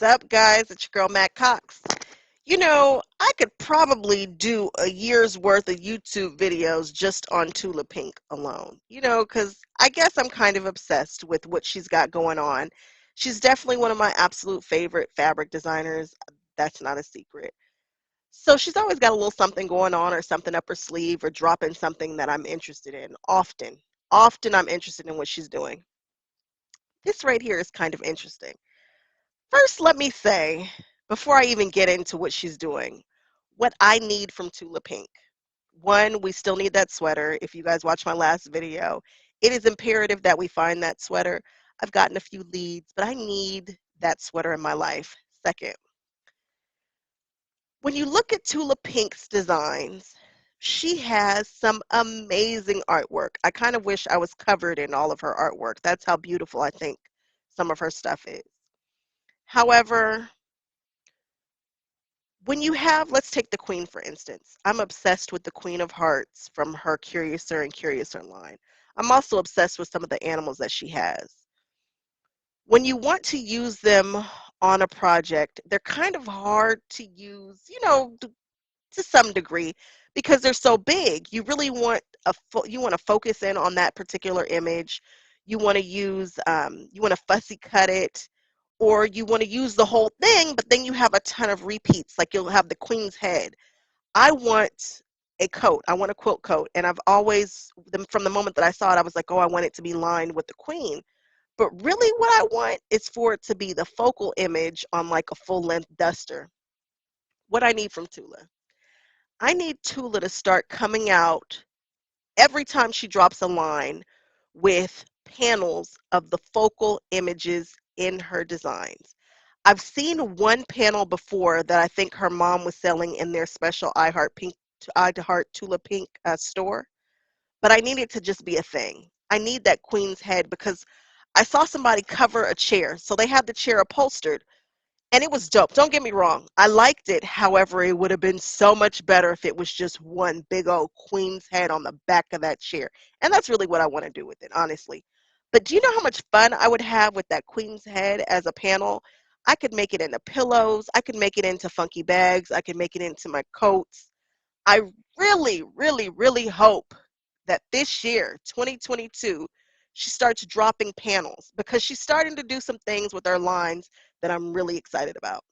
What's up, guys? It's your girl, Matt Cox. I could probably do a year's worth of YouTube videos just on Tula Pink alone, because I guess I'm kind of obsessed with what she's got going on. She's definitely one of my absolute favorite fabric designers. That's not a secret. So she's always got a little something going on or something up her sleeve or dropping something that I'm interested in. Often I'm interested in what she's doing. This right here is kind of interesting. First, let me say, before I even get into what she's doing, what I need from Tula Pink. One, we still need that sweater. If you guys watch my last video, it is imperative that we find that sweater. I've gotten a few leads, but I need that sweater in my life. Second, when you look at Tula Pink's designs, she has some amazing artwork. I kind of wish I was covered in all of her artwork. That's how beautiful I think some of her stuff is. However, when you have, let's take the Queen for instance. I'm obsessed with the Queen of Hearts from her Curiouser and Curiouser line. I'm also obsessed with some of the animals that she has. When you want to use them on a project, they're kind of hard to use, to some degree because they're so big. You really want you want to focus in on that particular image. You want to use you want to fussy cut it, or you want to use the whole thing, but then you have a ton of repeats. Like you'll have the queen's head. I want a coat. I want a quilt coat, and I've always from the moment that I saw it, I was like, oh, I want it to be lined with the queen. But really, what I want is for it to be the focal image on like a full length duster. What I need from Tula. I need Tula to start coming out every time she drops a line with panels of the focal images in her designs. I've seen one panel before that I think her mom was selling in their special I Heart Tula Pink store, but I need it to just be a thing. I need that queen's head because I saw somebody cover a chair. So they had the chair upholstered, and it was dope. Don't get me wrong. I liked it. However, it would have been so much better if it was just one big old queen's head on the back of that chair. And that's really what I want to do with it, honestly. But do you know how much fun I would have with that queen's head as a panel? I could make it into pillows. I could make it into funky bags. I could make it into my coats. I really, really, really hope that this year, 2022, she starts dropping panels because she's starting to do some things with her lines that I'm really excited about.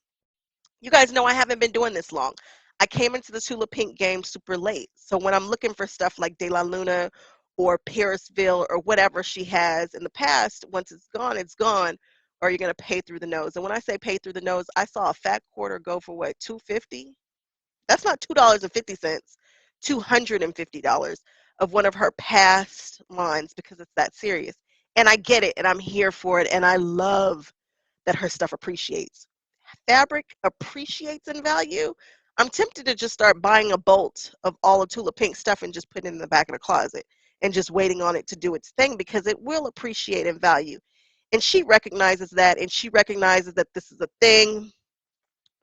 You guys know I haven't been doing this long. I came into the Tula Pink game super late. So when I'm looking for stuff like De La Luna or Parisville or whatever she has in the past, once it's gone, or you're going to pay through the nose. And when I say pay through the nose, I saw a fat quarter go for what, 250? That's not $2.50, $250 of one of her past lines because it's that serious. And I get it and I'm here for it and I love that her stuff appreciates. Fabric appreciates in value. I'm tempted to just start buying a bolt of all of Tula Pink stuff and just put it in the back of the closet and just waiting on it to do its thing because it will appreciate in value. And she recognizes that and she recognizes that this is a thing.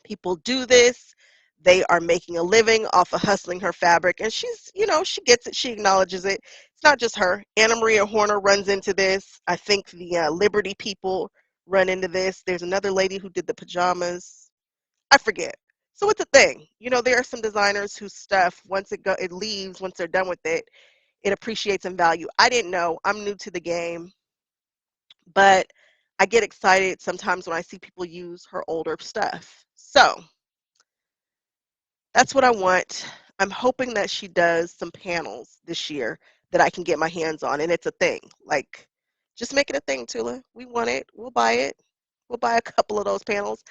People do this. They are making a living off of hustling her fabric. And she's, she gets it. She acknowledges it. It's not just her. Anna Maria Horner runs into this. I think the Liberty people run into this. There's another lady who did the pajamas. I forget. So it's a thing. There are some designers whose stuff, once it leaves, once they're done with it, it appreciates in value. I didn't know. I'm new to the game. But I get excited sometimes when I see people use her older stuff. So that's what I want. I'm hoping that she does some panels this year that I can get my hands on, and it's a thing. Like, just make it a thing, Tula. We want it. We'll buy it. We'll buy a couple of those panels.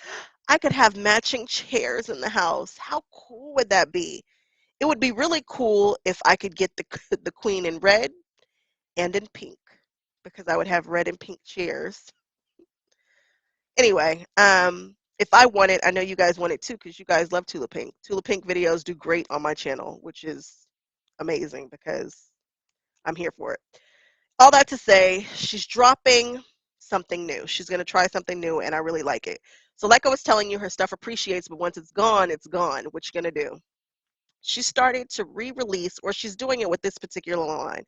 I could have matching chairs in the house. How cool would that be? It would be really cool if I could get the queen in red and in pink because I would have red and pink chairs. Anyway, if I want it, I know you guys want it too because you guys love Tula Pink. Tula Pink videos do great on my channel, which is amazing because I'm here for it. All that to say, she's dropping something new. She's going to try something new, and I really like it. So like I was telling you, her stuff appreciates, but once it's gone, it's gone. What you going to do? She started to re-release, or she's doing it with this particular line.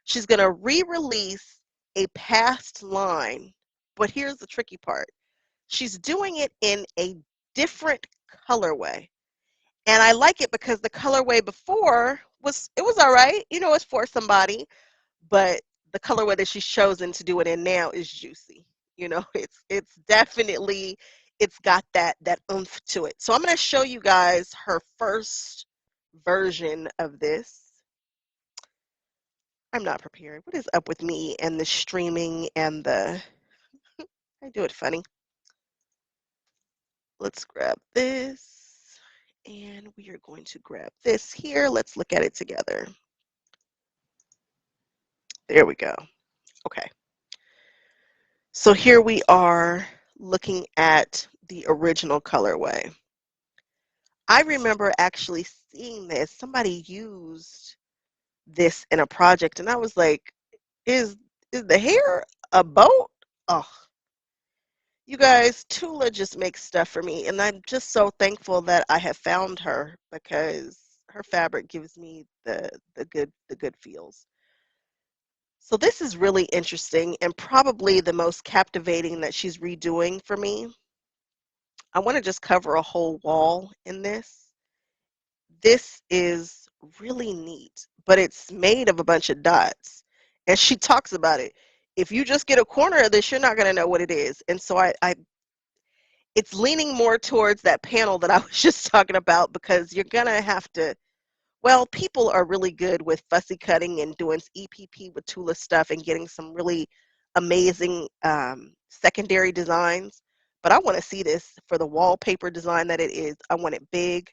She's going to re-release a past line, but here's the tricky part. She's doing it in a different colorway. And I like it because the colorway before was all right. You know, it's for somebody, but the colorway that she's chosen to do it in now is juicy. You know, it's definitely it's got that oomph to it. So I'm going to show you guys her first version of this. I'm not prepared. What is up with me and the streaming and the I do it funny. Let's grab this and we are going to grab this here. Let's look at it together. There we go. Okay. So here we are looking at the original colorway. I remember actually seeing this. Somebody used this in a project and I was like, is the hair a boat? Oh, you guys, Tula just makes stuff for me and I'm just so thankful that I have found her because her fabric gives me the good feels. So this is really interesting and probably the most captivating that she's redoing for me. I want to just cover a whole wall in this. This is really neat, but it's made of a bunch of dots. And she talks about it. If you just get a corner of this, you're not going to know what it is. And so it's leaning more towards that panel that I was just talking about because you're going to have to well, people are really good with fussy cutting and doing EPP with Tula stuff and getting some really amazing secondary designs. But I want to see this for the wallpaper design that it is. I want it big.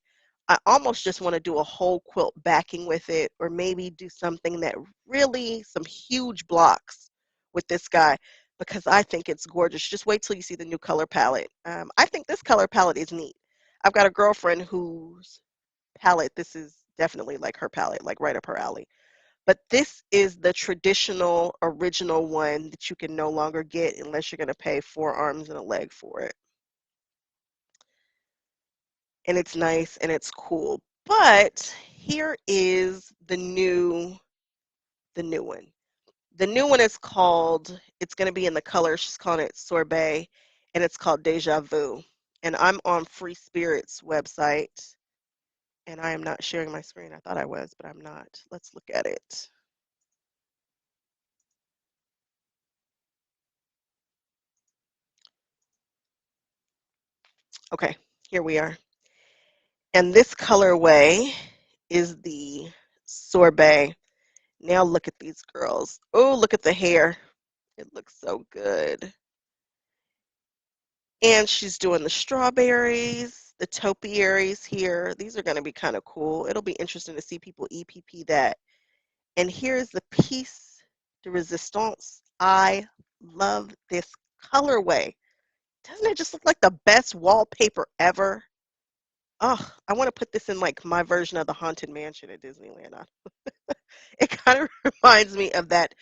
I almost just want to do a whole quilt backing with it, or maybe do something that really, some huge blocks with this guy because I think it's gorgeous. Just wait till you see the new color palette. I think this color palette is neat. I've got a girlfriend who's palette, this is definitely like her palette, like right up her alley. But this is the traditional original one that you can no longer get unless you're going to pay 4 arms and a leg for it. And it's nice and it's cool. But here is the new one. The new one is called, it's going to be in the color, she's calling it Sorbet, and it's called Deja Vu. And I'm on Free Spirit's website. And I am not sharing my screen. I thought I was, but I'm not. Let's look at it. Okay, here we are. And this colorway is the sorbet. Now look at these girls. Oh, look at the hair. It looks so good. And she's doing the strawberries, the topiaries here. These are going to be kind of cool. It'll be interesting to see people EPP that. And here's the piece de resistance. I love this colorway. Doesn't it just look like the best wallpaper ever? Oh, I want to put this in like my version of the Haunted Mansion at Disneyland. It kind of reminds me of that.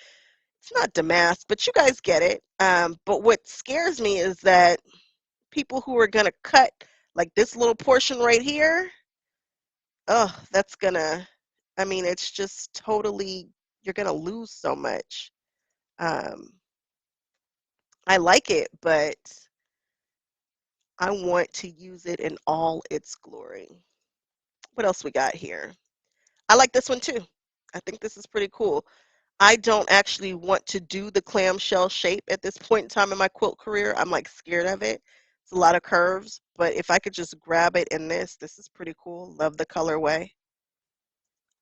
It's not damask, but you guys get it. But what scares me is that people who are going to cut like this little portion right here, oh, that's going to, I mean, it's just totally, you're going to lose so much. Um, I like it, but I want to use it in all its glory. What else we got here? I like this one too. I think this is pretty cool. I don't actually want to do the clamshell shape at this point in time in my quilt career. I'm like scared of it. It's a lot of curves, but if I could just grab it in this is pretty cool. Love the colorway.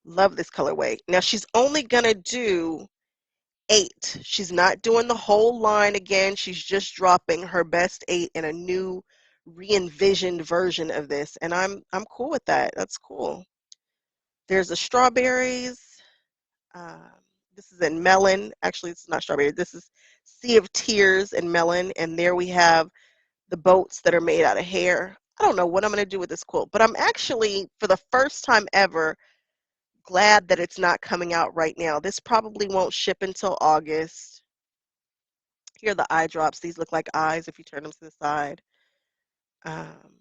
Love this colorway. Now she's only gonna do 8. She's not doing the whole line again. She's just dropping her best 8 in a new re-envisioned version of this, and I'm cool with that. That's cool. There's the strawberries. Um, this is in melon. Actually, it's not strawberry. This is Sea of Tears and melon. And there we have the boats that are made out of hair. I don't know what I'm going to do with this quilt, but I'm actually, for the first time ever, glad that it's not coming out right now. This probably won't ship until August. Here are the eye drops. These look like eyes if you turn them to the side. Um,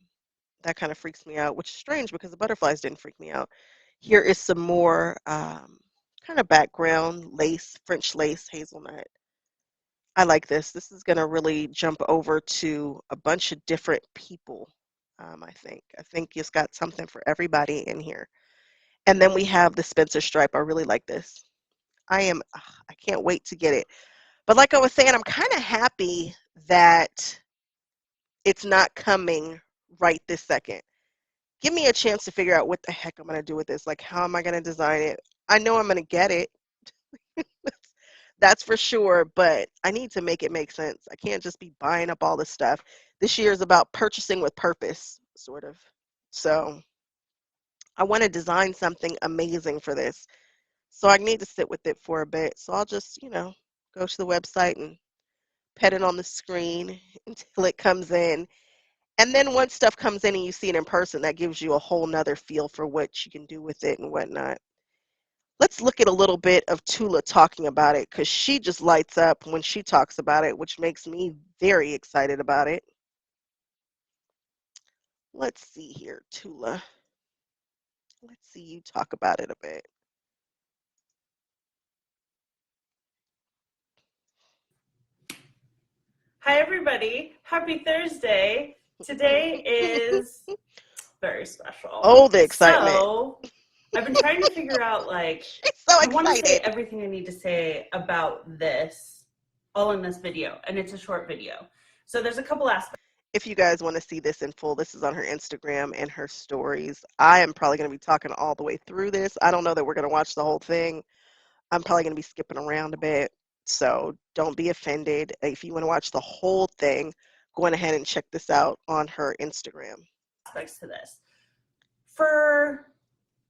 that kind of freaks me out, which is strange because the butterflies didn't freak me out. Here is some more kind of background lace, French lace, hazelnut. I like this. This is going to really jump over to a bunch of different people. I think. I think it's got something for everybody in here. And then we have the Spencer stripe. I really like this. I can't wait to get it. But like I was saying, I'm kind of happy that it's not coming right this second. Give me a chance to figure out what the heck I'm going to do with this. Like, how am I going to design it? I know I'm going to get it. That's for sure, but I need to make it make sense. I can't just be buying up all this stuff. This year is about purchasing with purpose, sort of. So I want to design something amazing for this. So I need to sit with it for a bit. So I'll just, go to the website and pet it on the screen until it comes in. And then once stuff comes in and you see it in person, that gives you a whole nother feel for what you can do with it and whatnot. Let's look at a little bit of Tula talking about it because she just lights up when she talks about it, which makes me very excited about it. Let's see here, Tula. Let's see you talk about it a bit. Hi, everybody. Happy Thursday. Today is very special. Oh, the excitement. So, I've been trying to figure out, She's so I want to say excited. everything I need to say about this all in this video, and it's a short video. So, there's a couple aspects. If you guys want to see this in full, this is on her Instagram and her stories. I am probably going to be talking all the way through this. I don't know that we're going to watch the whole thing. I'm probably going to be skipping around a bit. So don't be offended. If you want to watch the whole thing, go on ahead and check this out on her Instagram. Aspects to this. For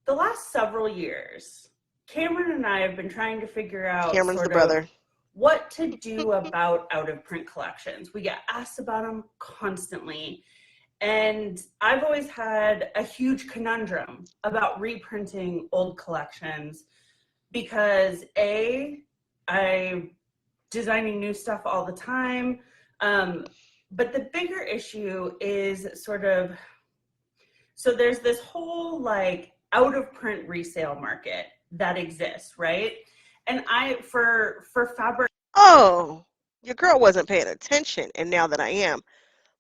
the last several years, Cameron and I have been trying to figure out Cameron's the brother. What to do about out-of-print collections. We get asked about them constantly. And I've always had a huge conundrum about reprinting old collections because I'm designing new stuff all the time. But the bigger issue is so there's this whole out-of-print resale market that exists, right? And for fabric. Oh, your girl wasn't paying attention, and now that I am,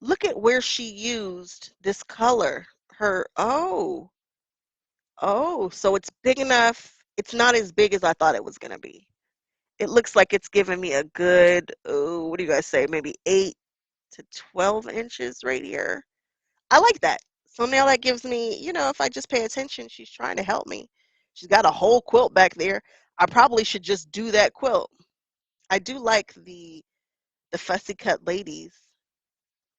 look at where she used this color. Oh, so it's big enough. It's not as big as I thought it was going to be. It looks like it's giving me a good, what do you guys say, maybe 8 to 12 inches right here. I like that. So now that gives me, if I just pay attention, she's trying to help me. She's got a whole quilt back there. I probably should just do that quilt. I do like the fussy cut ladies.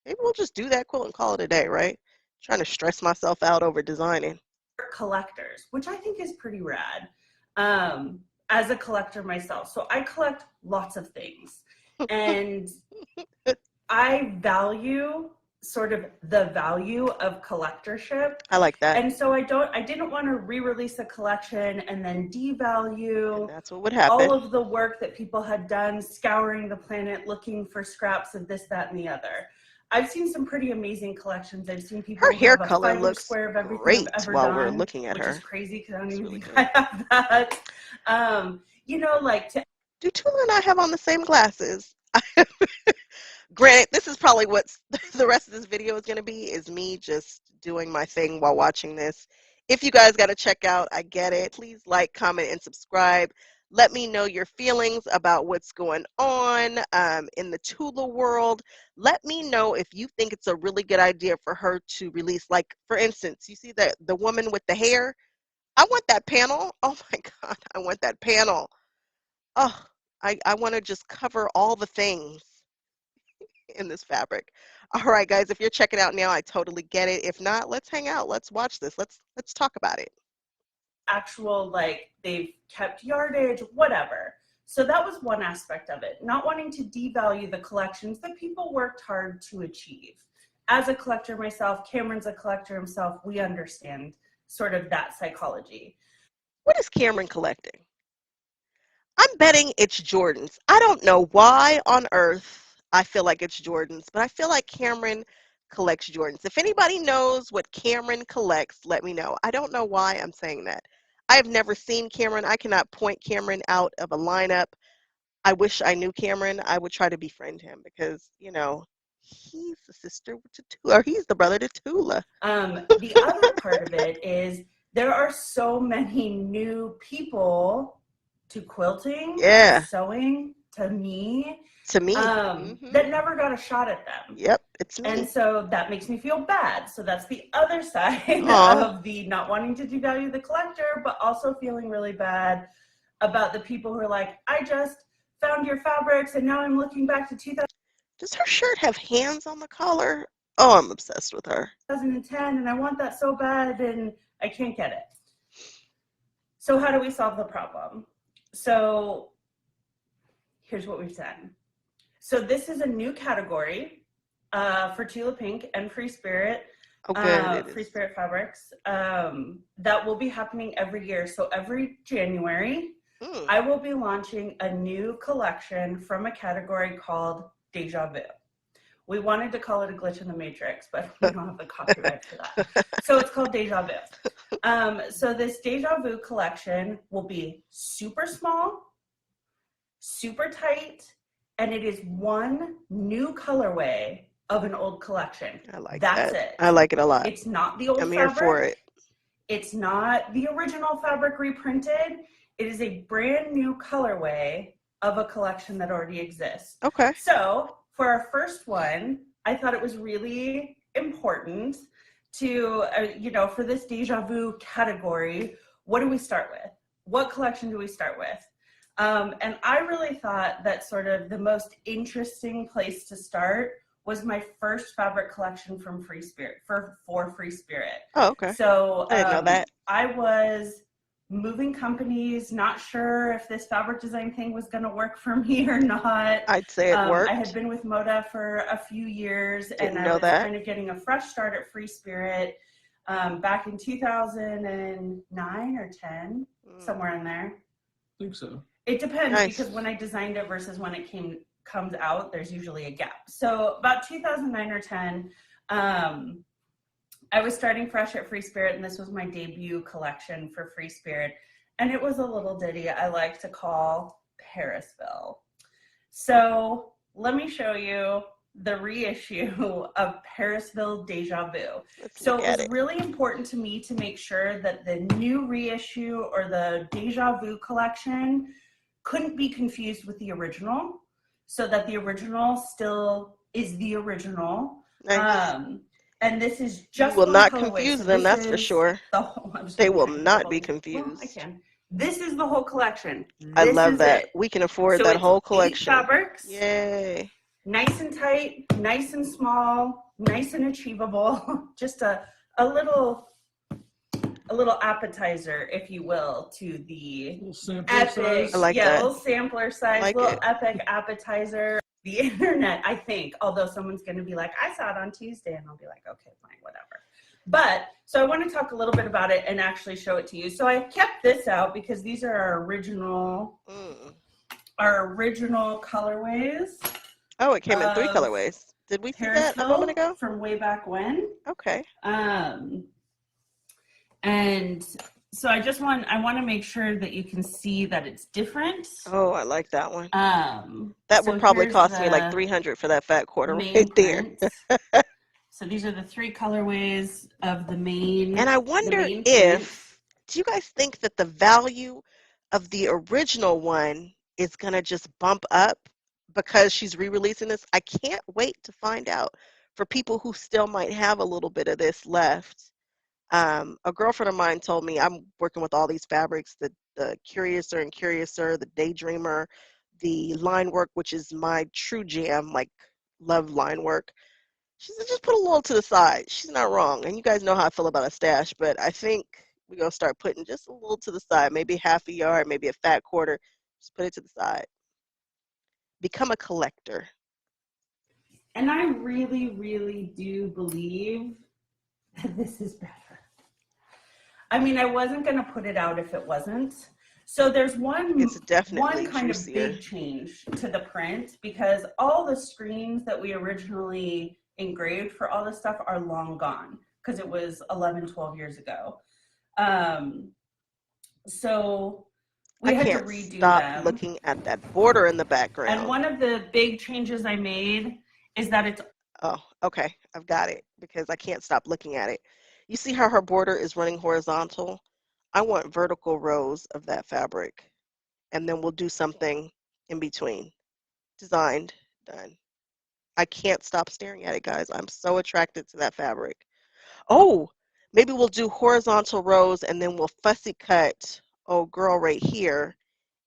Maybe we'll just do that quilt and call it a day, right? Trying to stress myself out over designing. Collectors, which I think is pretty rad. As a collector myself. So I collect lots of things. And I value sort of the value of collectorship. I like that. And so I didn't want to re-release a collection and then devalue And that's what would happen. all of the work that people had done scouring the planet looking for scraps of this, that, and the other. I've seen some pretty amazing collections. I've seen people her hair have color a 5-inch looks square of everything great I've ever while done, we're looking at which her. is crazy because I don't even really think good. I have that. Do Tula and I have on the same glasses? Granted, this is probably what the rest of this video is going to be, is me just doing my thing while watching this. If you guys got to check out, I get it. Please like, comment, and subscribe. Let me know your feelings about what's going on in the Tula world. Let me know if you think it's a really good idea for her to release, like, for instance, you see the woman with the hair? I want that panel. Oh my God, I want that panel. Oh, I want to just cover all the things in this fabric. All right, guys, if you're checking out now, I totally get it. If not, let's hang out. Let's watch this. Let's talk about it. Actual, they've kept yardage, whatever. So that was one aspect of it, not wanting to devalue the collections that people worked hard to achieve. As a collector myself, Cameron's a collector himself, we understand sort of that psychology. What is Cameron collecting? I'm betting it's Jordans. I don't know why on earth I feel like it's Jordans, but I feel like Cameron collects Jordans. If anybody knows what Cameron collects, let me know. I don't know why I'm saying that. I have never seen Cameron. I cannot point Cameron out of a lineup. I wish I knew Cameron. I would try to befriend him because, he's the sister to Tula, or he's the brother to Tula. The other part of it is there are so many new people to quilting, Yeah. to sewing, to me, To me. that never got a shot at them. Yep, it's me. And so that makes me feel bad. So that's the other side of the not wanting to devalue the collector, but also feeling really bad about the people who are like, I just found your fabrics and now I'm looking back to 2000. Does her shirt have hands on the collar? Oh, I'm obsessed with her. 2010 and I want that so bad and I can't get it. So how do we solve the problem? So here's what we've done. So this is a new category for Tula Pink and Free Spirit. Oh, good. Free Spirit Fabrics that will be happening every year. So every January, I will be launching a new collection from a category called Deja Vu. We wanted to call it a glitch in the matrix, but we don't have the copyright for that. So it's called Deja Vu. So this Deja Vu collection will be super small, super tight, and it is one new colorway of an old collection. I like That's that. it. I like it a lot. It's not the old I'm fabric. here for it. It's not the original fabric reprinted. It is a brand new colorway of a collection that already exists. Okay. So for our first one, I thought it was really important to, for this Deja Vu category, what do we start with? What collection do we start with? And I really thought that sort of the most interesting place to start was my first fabric collection from Free Spirit, for Free Spirit. Oh, okay. So I didn't know that. I was moving companies, not sure if this fabric design thing was going to work for me or not. I'd say it worked. I had been with Moda for a few years, Didn't and know I was that. kind of getting a fresh start at Free Spirit back in 2009 or 10, somewhere in there. I think so. It depends, Nice. because when I designed it versus when it comes out, there's usually a gap. So about 2009 or 10, I was starting fresh at Free Spirit, and this was my debut collection for Free Spirit. And it was a little ditty I like to call Parisville. So let me show you the reissue of Parisville Deja Vu. So it was really important to me to make sure that the new reissue or the Deja Vu collection couldn't be confused with the original, so that the original still is the original. Nice. And this is just you will not colorway. confuse So them, that's for sure. They will not be confused. Well, I can. This is the whole collection. I love that. We can afford that whole collection. 8 fabrics. Yay. Nice and tight, nice and small, nice and achievable. Just a little appetizer, if you will, to the epic, I like that. little sampler size, little epic appetizer. The internet, I think, although someone's going to be like, I saw it on Tuesday, and I'll be like, okay, fine, whatever. But so I want to talk a little bit about it and actually show it to you. So I kept this out because these are our original colorways. Oh, it came in 3 colorways. Did we see that a moment ago? From way back when. Okay. And so I want to make sure that you can see that it's different. Oh, I like that one. That would probably cost me like $300 for that fat quarter right there. So these are the 3 colorways of the main. And I wonder if, do you guys think that the value of the original one is going to just bump up because she's re-releasing this? I can't wait to find out for people who still might have a little bit of this left. A girlfriend of mine told me, I'm working with all these fabrics, the Curiouser and Curiouser, the Daydreamer, the line work, which is my true jam, like love line work. She said, just put a little to the side. She's not wrong. And you guys know how I feel about a stash, but I think we're going to start putting just a little to the side, maybe half a yard, maybe a fat quarter. Just put it to the side. Become a collector. And I really, really do believe that this is better. I mean, I wasn't going to put it out if it wasn't. So there's one kind of big change to the print, because all the screens that we originally engraved for all this stuff are long gone because it was 11, 12 years ago. So We I had to can't redo stop them. looking at that border in the And background. one of the big changes I made is that it's Oh, okay. I've got it because I can't stop looking at it. You see how her border is running horizontal? I want vertical rows of that fabric, and then we'll do something in between. Designed, done. I can't stop staring at it, guys. I'm so attracted to that fabric. Oh, maybe we'll do horizontal rows and then we'll fussy cut old girl right here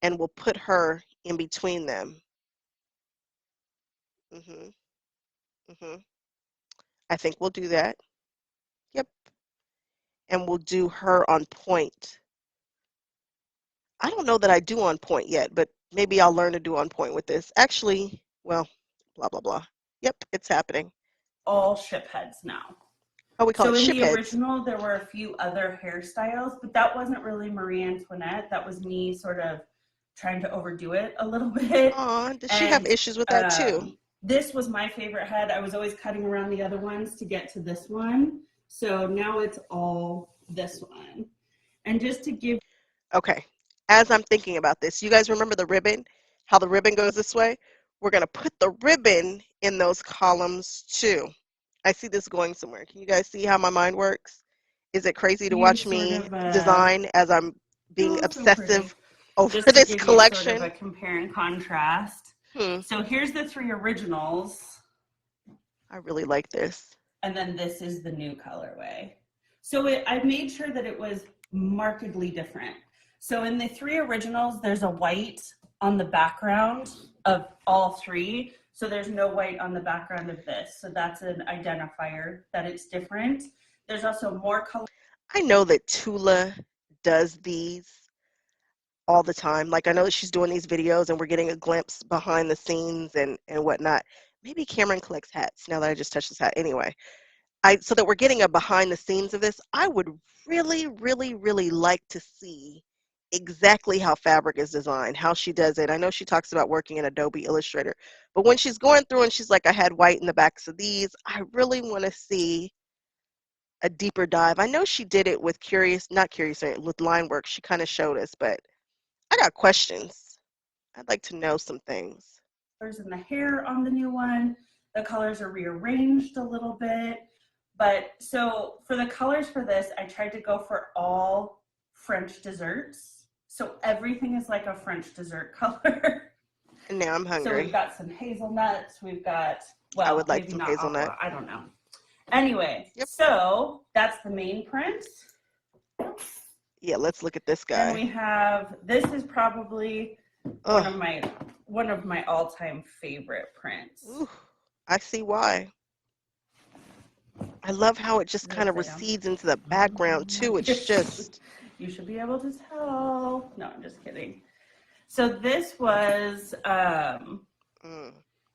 and we'll put her in between them. Mhm. Mhm. I think we'll do that. Yep. And we'll do her on point. I don't know that I do on point yet, but maybe I'll learn to do on point with this. Actually, well, blah blah blah. Yep, it's happening. all ship heads now. Oh, we call So it in ship the heads. original, there were a few other hairstyles, but that wasn't really Marie Antoinette. That was me sort of trying to overdo it a little bit. Aw, does she have And issues with that too? this was my favorite head. I was always cutting around the other ones to get to this one. So now it's all this one. And just to give Okay. As I'm thinking about this, you guys remember the ribbon? How the ribbon goes this way? We're going to put the ribbon in those columns too. I see this going somewhere. Can you guys see how my mind works? Is it crazy to you watch sort me of design as I'm being no, it's so pretty. obsessive over Just to this give you sort of collection? a compare and contrast. So here's the 3 originals. I really like this. And then this is the new colorway. So I made sure that it was markedly different. So in the 3 originals, there's a white on the background of all 3. So there's no white on the background of this. So that's an identifier that it's different. There's also more color. I know that Tula does these all the time. Like I know that she's doing these videos and we're getting a glimpse behind the scenes and whatnot. Maybe Cameron collects hats now that I just touched this hat. Anyway, so that we're getting a behind the scenes of this, I would really, really, really like to see exactly how fabric is designed, how she does it. I know she talks about working in Adobe Illustrator, but when she's going through and she's like, I had white in the backs of these, I really want to see a deeper dive. I know she did it with not curious, with line work. She kind of showed us, but I got questions. I'd like to know some things. In the hair on the new one, the colors are rearranged a little bit. But so for the colors for this, I tried to go for all French desserts. So everything is like a French dessert color. And now I'm hungry. So we've got some hazelnuts. We've got, well, I would like maybe some not hazelnut. aqua, I don't know. Anyway, Yep. So that's the main print. Yeah, let's look at this guy. And we have, this is probably one of my all-time favorite prints. Ooh, I see why. I love how it just kind of recedes into the background too. It's just you should be able to tell. No, I'm just kidding. So this was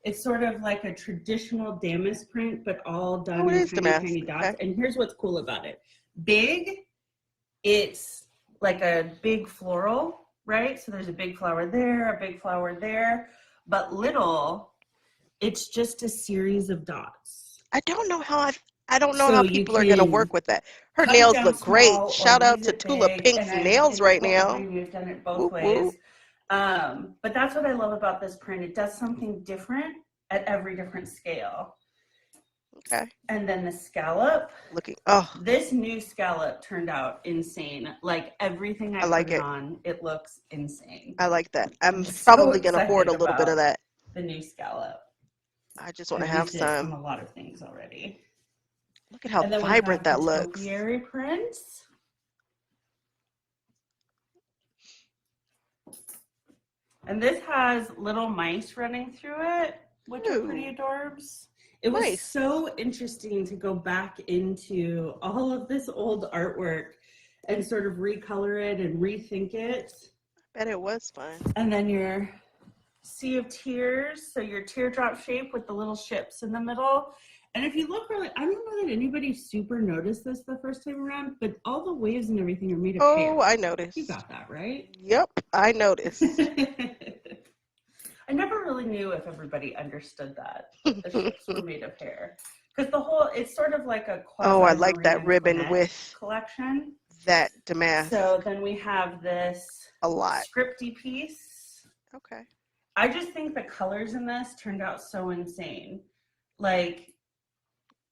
it's sort of like a traditional damask print, but all done in tiny dots. Okay. And here's what's cool about it. Big, it's like a big floral, right? So there's a big flower there, a big flower there. But little, it's just a series of dots. I don't know how people are going to work with that. Her nails look great. Shout out to Tula Pink's nails right now. We've done it both ways. But that's what I love about this print. It does something different at every different scale. Okay. And then the scallop. This new scallop turned out insane. Like everything I put it on, it looks insane. I like that. I'm probably going to hoard a little bit of that. The new scallop. I just want to have some. On a lot of things already. Look at how vibrant that looks. Topiary prints. And this has little mice running through it, which are pretty adorbs. It was so interesting to go back into all of this old artwork and sort of recolor it and rethink it. I bet it was fun. And then your Sea of Tears, so your teardrop shape with the little ships in the middle. And if you look really, I don't know that anybody super noticed this the first time around, but all the waves and everything are made of hair. Oh, I noticed. You got that, right? Yep, I noticed. I never really knew if everybody understood that the ships were made of hair. Because it's sort of like a quasi I like that ribbon with collection. that damask So then we have this a lot. scripty piece. Okay. I just think the colors in this turned out so insane. Like,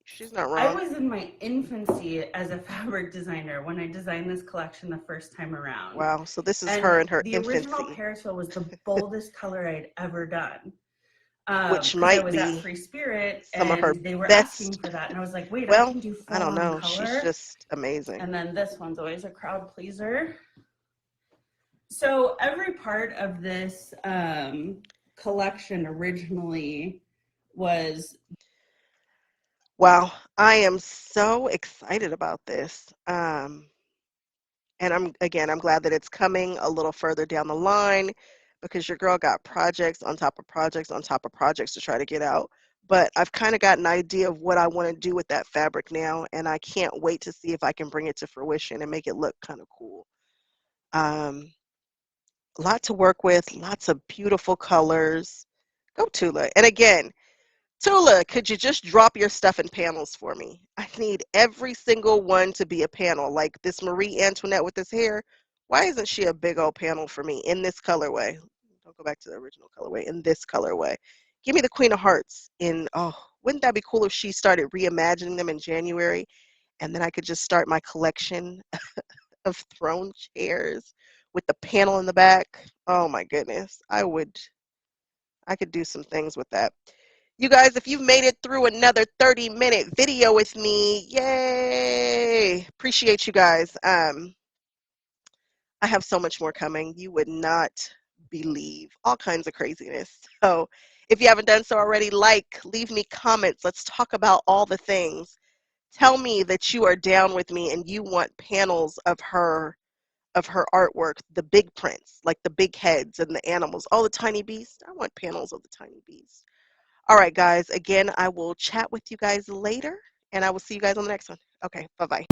She's not I wrong. was in my infancy as a fabric designer when I designed this collection the first time around. Wow. So this is her And in her the original infancy, Parisville was the boldest color I'd ever done. which Because I might was at be Free Spirit some of her and they were asking best. for that. And I was like, wait, I Well, can do I full don't on know. She's color. just amazing. And then this one's always a crowd pleaser. So every part of this collection originally was. Wow. I am so excited about this. And I'm glad that it's coming a little further down the line because your girl got projects on top of projects on top of projects to try to get out. But I've kind of got an idea of what I want to do with that fabric now, and I can't wait to see if I can bring it to fruition and make it look kind of cool. Um, a lot to work with, lots of beautiful colors. Go Tula. And again, Tula, could you just drop your stuff in panels for me? I need every single one to be a panel. Like this Marie Antoinette with this hair. Why isn't she a big old panel for me in this colorway? Don't go back to the original colorway. In this colorway. Give me the Queen of Hearts in, oh, wouldn't that be cool if she started reimagining them in January and then I could just start my collection of throne chairs with the panel in the back? Oh my goodness. I could do some things with that. You guys, if you've made it through another 30-minute video with me, yay! Appreciate you guys. I have so much more coming. You would not believe all kinds of craziness. So if you haven't done so already, leave me comments. Let's talk about all the things. Tell me that you are down with me and you want panels of her artwork, the big prints, like the big heads and the animals, all the tiny beasts. I want panels of the tiny beasts. All right, guys. Again, I will chat with you guys later, and I will see you guys on the next one. Okay, bye-bye.